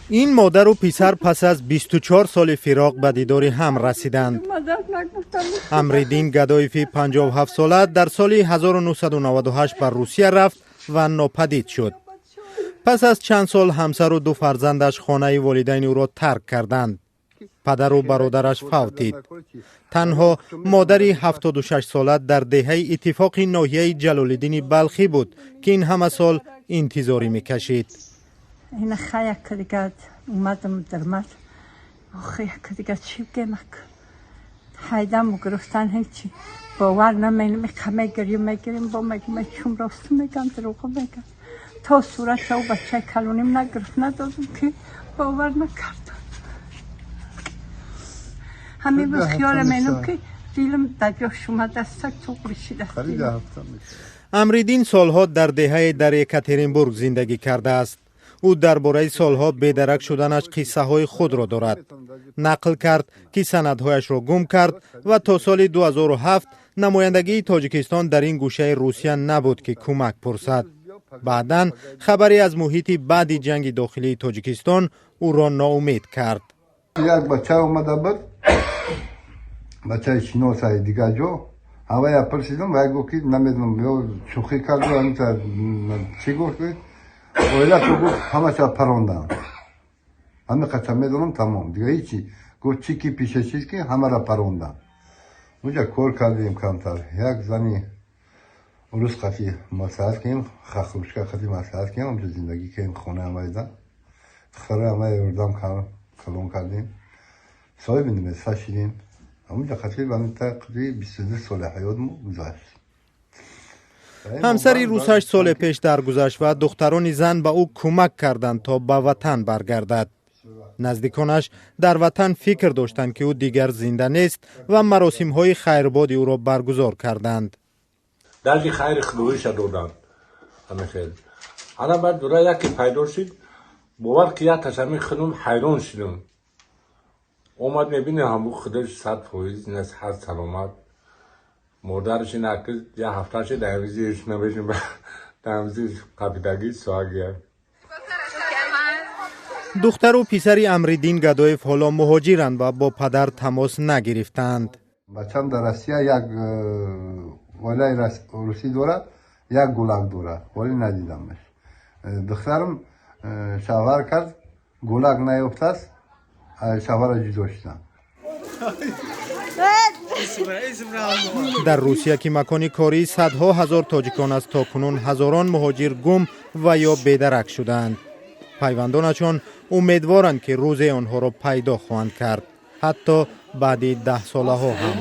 این مادر و پسر پس از 24 سال فراق به دیدار هم رسیدند. امریدین گدایفی 57 ساله در سال 1998 بر روسیه رفت و ناپدید شد. پس از چند سال همسر و دو فرزندش خانه والدین او را ترک کردند. پدر و برادرش فوتید. تنها مادری 76 ساله در دهه اتفاق ناحیه جلال‌الدین بلخی بود که این همه سال انتظاری میکشید. این خیلی که دیگه اومدم در مرد خیلی که دیگه چی بگم حیدم و گرفتن هیچی باور نمینم همه میگریم با میگم چون راست میگم دروغ میگم تا صورت او بچه کلونیم نگرفت ندادم که باور نکردم همین به خیال مینم که دیلم در جاش اومد دستک تو قرشید امریدین سالها در دهه در یکاترینبورگ زندگی کرده است. او درباره سالها بیدرک شدنش قصه های خود را دارد. نقل کرد که سندهایش را گم کرد و تا سال 2007 نمایندگی تاجیکستان در این گوشه روسیه نبود که کمک پرسد. بعداً خبری از محیط بعد جنگ داخلی تاجیکستان او را ناامید کرد. یک بچه اومده بود، بچه شناسای دیگه جو هوای پرسیدم و گفت نمیدونم شوخی کرد چی گفت اولا تو گفت همه چه پروندن همه قطعه میدونم تمام دیگه هیچی گفت چی که پیشه چیز که همه را پروندن اونجا کار کردیم کمتر یک زنی روز قطعی مساعد کردیم خخروشکا قطعی مساعد کردیم اونجا زندگی کردیم خونه همه ایدن خره همه اردام کلون کردیم صاحب نمیسته شدیم اونجا قطعی بانتا قطعی 22 سال حیاتمو گذاشت. همسری روز 8 سال پیش درگذشت و دختران زن به او کمک کردند تا به وطن برگردد. نزدیکانش در وطن فکر داشتند که او دیگر زنده نیست و مراسم های خیرباد او را برگزار کردند. درجی خیر خلویش دادند. انا بعد دوره یکی پیدا شد باور که یک تشمی خانم حیران شدم. اومد میبینه همون خودش 100% نصحت سلامت مردارش نکرد یا هفتهش دویزیش نمیشیم دویزیش قبیدگی سواگیه. دختر و پسری امریدین گدایف حالا مهاجرند و با پدر تماس نگرفتند. بچم در روسیه یک ولای روسی داره یک گولاگ داره ولی ندیدمش. دخترم شوهر کرد گولاگ نیافته است شوهر جدا شدن. در روسیه که مکان کاری صدها هزار تاجیکان است تا کنون هزاران مهاجر گم و یا بیدرک شدند. پیوندانشان امیدوارند که روز آنها را پیدا خواهند کرد حتی بعد 10 ساله ها هم.